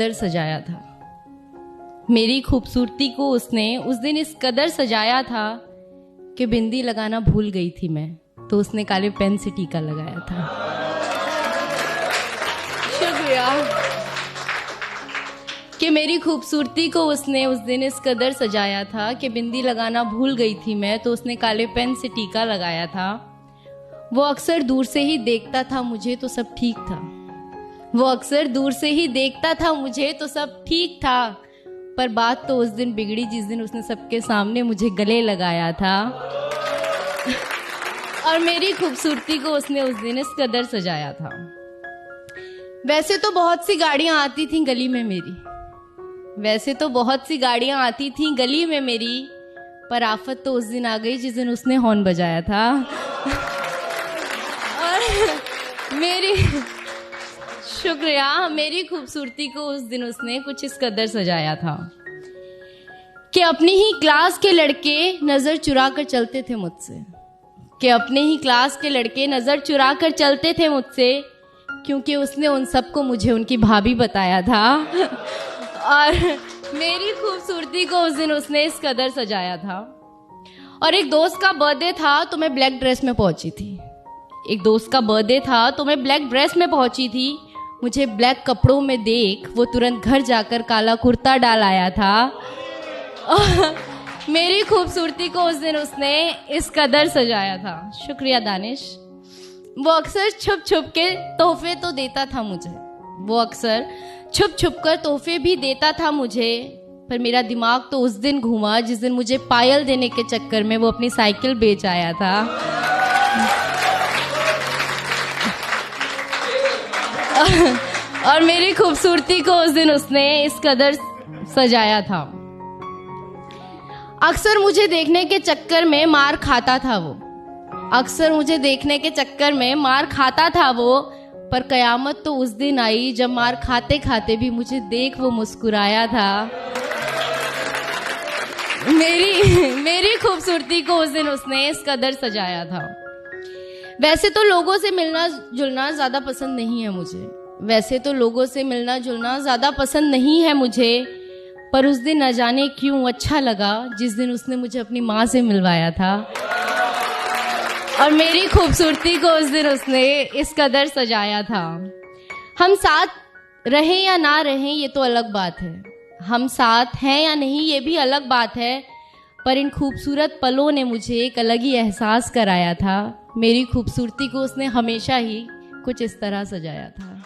कदर सजाया था। मेरी खूबसूरती को उसने उस दिन इस कदर सजाया था कि बिंदी लगाना भूल गई थी मैं, तो उसने काले पेन से टीका लगाया था। शुक्रिया। कि मेरी खूबसूरती को उसने उस दिन इस कदर सजाया था कि बिंदी लगाना भूल गई थी मैं, तो उसने काले पेन से टीका लगाया था। वो अक्सर दूर से ही देखता था मुझे तो सब ठीक था। वो अक्सर दूर से ही देखता था मुझे तो सब ठीक था, पर बात तो उस दिन बिगड़ी जिस दिन उसने सबके सामने मुझे गले लगाया था। और मेरी खूबसूरती को उसने उस दिन इस कदर सजाया था। वैसे तो बहुत सी गाड़ियां आती थीं गली में मेरी, वैसे तो बहुत सी गाड़ियां आती थीं गली में मेरी, पर आफत तो उस दिन आ गई जिस दिन उसने हॉर्न बजाया था। और मेरी शुक्रिया, मेरी खूबसूरती को उस दिन उसने कुछ इस कदर सजाया था कि अपनी ही क्लास के लड़के नजर चुरा कर चलते थे मुझसे, कि अपने ही क्लास के लड़के नजर चुरा कर चलते थे मुझसे, क्योंकि उसने उन सबको मुझे उनकी भाभी बताया था। और मेरी खूबसूरती को उस दिन उसने इस कदर सजाया था। और एक दोस्त का बर्थडे था तो मैं ब्लैक ड्रेस में पहुंची थी। एक दोस्त का बर्थडे था तो मैं ब्लैक ड्रेस में पहुंची थी। मुझे ब्लैक कपड़ों में देख वो तुरंत घर जाकर काला कुर्ता डाल आया था। और मेरी खूबसूरती को उस दिन उसने इस कदर सजाया था। शुक्रिया दानिश। वो अक्सर छुप छुप के तोहफे तो देता था मुझे, वो अक्सर छुप छुप कर तोहफे भी देता था मुझे, पर मेरा दिमाग तो उस दिन घूमा जिस दिन मुझे पायल देने के चक्कर में वो अपनी साइकिल बेच आया था। और मेरी खूबसूरती को उस दिन उसने इस कदर सजाया था। अक्सर मुझे देखने के चक्कर में मार खाता था वो, अक्सर मुझे देखने के चक्कर में मार खाता था वो, पर कयामत तो उस दिन आई जब मार खाते खाते भी मुझे देख वो मुस्कुराया था। मेरी खूबसूरती को उस दिन उसने इस कदर सजाया था। वैसे तो लोगों से मिलना जुलना ज्यादा पसंद नहीं है मुझे, वैसे तो लोगों से मिलना जुलना ज्यादा पसंद नहीं है मुझे, पर उस दिन न जाने क्यों अच्छा लगा जिस दिन उसने मुझे अपनी माँ से मिलवाया था। और मेरी खूबसूरती को उस दिन उसने इस कदर सजाया था। हम साथ रहें या ना रहें ये तो अलग बात है, हम साथ हैं या नहीं ये भी अलग बात है, पर इन खूबसूरत पलों ने मुझे एक अलग ही एहसास कराया था। मेरी खूबसूरती को उसने हमेशा ही कुछ इस तरह सजाया था।